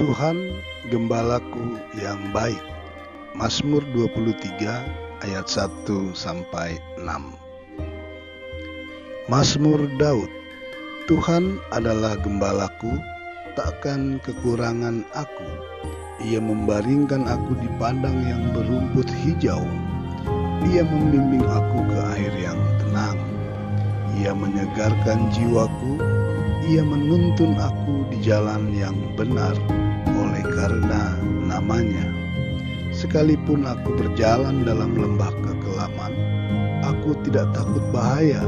Tuhan gembalaku yang baik. Mazmur 23 ayat 1-6. Mazmur Daud. Tuhan adalah gembalaku, takkan kekurangan aku. Ia membaringkan aku di padang yang berumput hijau. Ia membimbing aku ke air yang tenang. Ia menyegarkan jiwaku. Ia menuntun aku di jalan yang benar oleh karena namanya. Sekalipun aku berjalan dalam lembah kekelaman, aku tidak takut bahaya,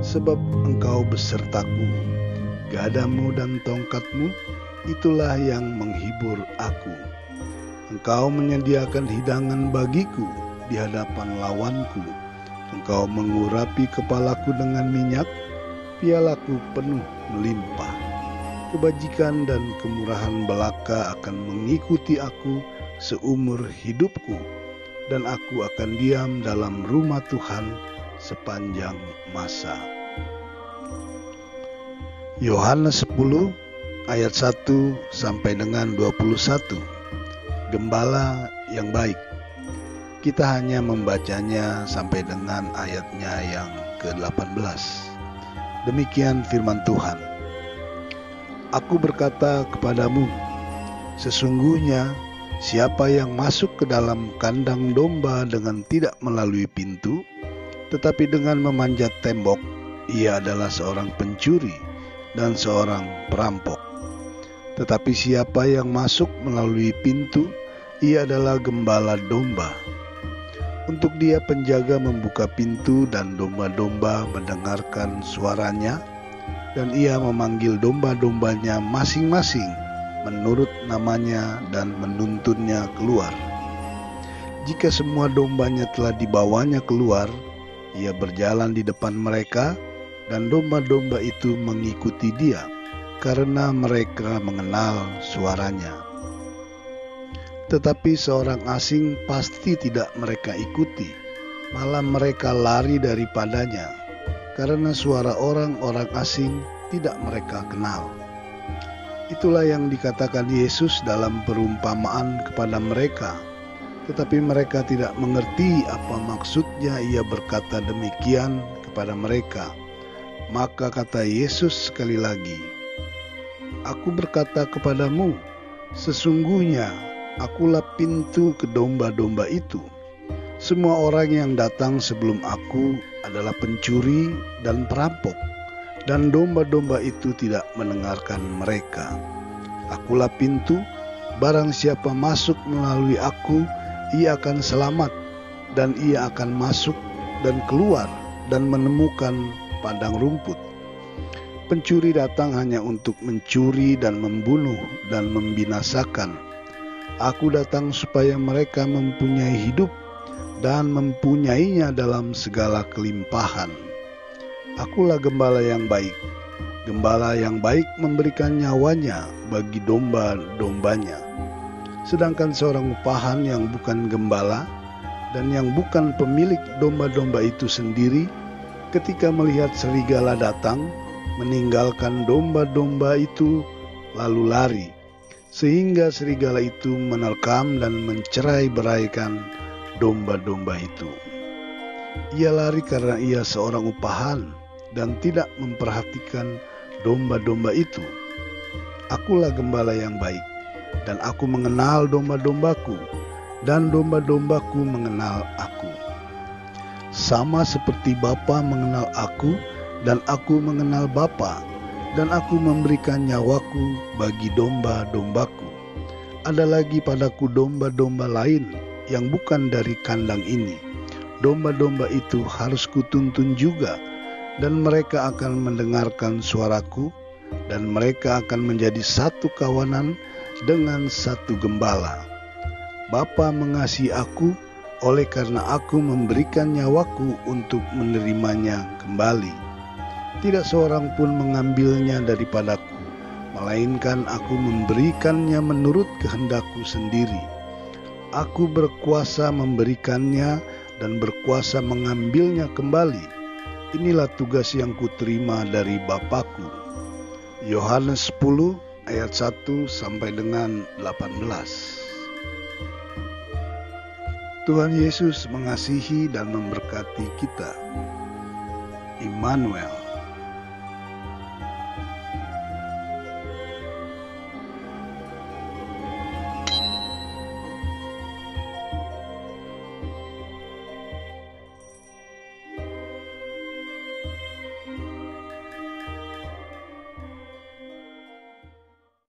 sebab Engkau besertaku. Gadamu dan tongkatmu, itulah yang menghibur aku. Engkau menyediakan hidangan bagiku di hadapan lawanku. Engkau mengurapi kepalaku dengan minyak, pialaku penuh melimpah. Kebajikan dan kemurahan belaka akan mengikuti aku seumur hidupku, dan aku akan diam dalam rumah Tuhan sepanjang masa. Yohanes 10 ayat 1 sampai dengan 21. Gembala yang baik. Kita hanya membacanya sampai dengan ayatnya yang ke-18. Demikian firman Tuhan. Aku berkata kepadamu, sesungguhnya siapa yang masuk ke dalam kandang domba dengan tidak melalui pintu, tetapi dengan memanjat tembok, ia adalah seorang pencuri dan seorang perampok. Tetapi siapa yang masuk melalui pintu, ia adalah gembala domba. Untuk dia penjaga membuka pintu dan domba-domba mendengarkan suaranya, dan ia memanggil domba-dombanya masing-masing menurut namanya dan menuntunnya keluar. Jika semua dombanya telah dibawanya keluar, ia berjalan di depan mereka, dan domba-domba itu mengikuti dia, karena mereka mengenal suaranya. Tetapi seorang asing pasti tidak mereka ikuti, malah mereka lari daripadanya, karena suara orang-orang asing tidak mereka kenal. Itulah yang dikatakan Yesus dalam perumpamaan kepada mereka, tetapi mereka tidak mengerti apa maksudnya ia berkata demikian kepada mereka. Maka kata Yesus sekali lagi, Aku berkata kepadamu, sesungguhnya akulah pintu ke domba-domba itu. Semua orang yang datang sebelum aku adalah pencuri dan perampok, dan domba-domba itu tidak mendengarkan mereka. Akulah pintu, barang siapa masuk melalui aku, ia akan selamat, dan ia akan masuk dan keluar dan menemukan padang rumput. Pencuri datang hanya untuk mencuri dan membunuh dan membinasakan. Aku datang supaya mereka mempunyai hidup dan mempunyainya dalam segala kelimpahan. Akulah gembala yang baik. Gembala yang baik memberikan nyawanya bagi domba-dombanya. Sedangkan seorang upahan yang bukan gembala dan yang bukan pemilik domba-domba itu sendiri, ketika melihat serigala datang, meninggalkan domba-domba itu lalu lari, sehingga serigala itu menerkam dan mencerai-beraikan domba-domba itu. Ia lari karena ia seorang upahan dan tidak memperhatikan domba-domba itu. Akulah gembala yang baik, dan aku mengenal domba-dombaku, dan domba-dombaku mengenal aku. Sama seperti Bapa mengenal aku, dan aku mengenal Bapa, dan aku memberikan nyawaku bagi domba-dombaku. Ada lagi padaku domba-domba lain yang bukan dari kandang ini. Domba-domba itu harus kutuntun juga, dan mereka akan mendengarkan suaraku, dan mereka akan menjadi satu kawanan dengan satu gembala. Bapa mengasihi aku, oleh karena aku memberikan nyawaku untuk menerimanya kembali. Tidak seorang pun mengambilnya daripadaku, melainkan aku memberikannya menurut kehendakku sendiri. Aku berkuasa memberikannya dan berkuasa mengambilnya kembali. Inilah tugas yang kuterima dari Bapa-Ku. Yohanes 10 ayat 1 sampai dengan 18. Tuhan Yesus mengasihi dan memberkati kita. Immanuel.